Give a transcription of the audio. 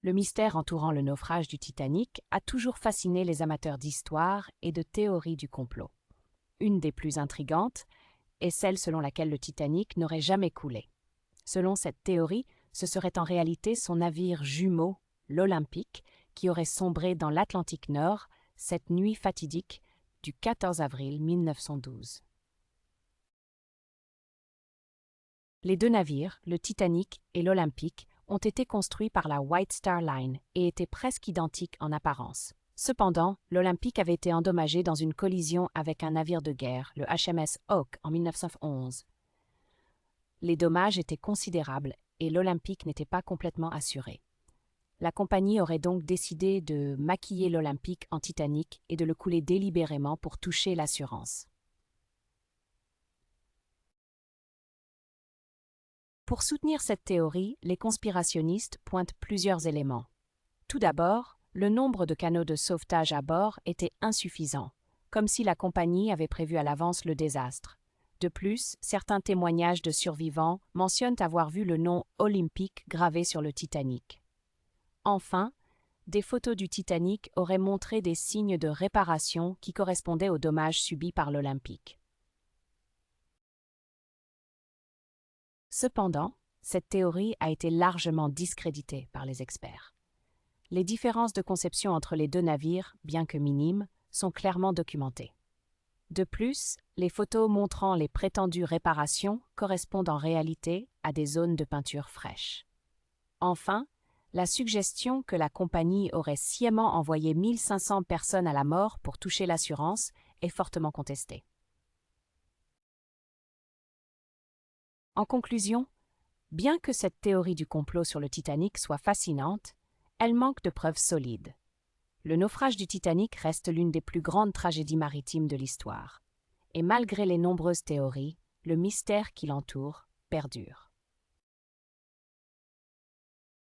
Le mystère entourant le naufrage du Titanic a toujours fasciné les amateurs d'histoire et de théories du complot. Une des plus intrigantes est celle selon laquelle le Titanic n'aurait jamais coulé. Selon cette théorie, ce serait en réalité son navire jumeau, l'Olympique, qui aurait sombré dans l'Atlantique Nord cette nuit fatidique du 14 avril 1912. Les deux navires, le Titanic et l'Olympique, ont été construits par la White Star Line et étaient presque identiques en apparence. Cependant, l'Olympique avait été endommagé dans une collision avec un navire de guerre, le HMS Hawke, en 1911. Les dommages étaient considérables et l'Olympique n'était pas complètement assuré. La compagnie aurait donc décidé de maquiller l'Olympique en Titanic et de le couler délibérément pour toucher l'assurance. Pour soutenir cette théorie, les conspirationnistes pointent plusieurs éléments. Tout d'abord, le nombre de canaux de sauvetage à bord était insuffisant, comme si la compagnie avait prévu à l'avance le désastre. De plus, certains témoignages de survivants mentionnent avoir vu le nom Olympique gravé sur le Titanic. Enfin, des photos du Titanic auraient montré des signes de réparation qui correspondaient aux dommages subis par l'Olympique. Cependant, cette théorie a été largement discréditée par les experts. Les différences de conception entre les deux navires, bien que minimes, sont clairement documentées. De plus, les photos montrant les prétendues réparations correspondent en réalité à des zones de peinture fraîche. Enfin, la suggestion que la compagnie aurait sciemment envoyé 1500 personnes à la mort pour toucher l'assurance est fortement contestée. En conclusion, bien que cette théorie du complot sur le Titanic soit fascinante, elle manque de preuves solides. Le naufrage du Titanic reste l'une des plus grandes tragédies maritimes de l'histoire. Et malgré les nombreuses théories, le mystère qui l'entoure perdure.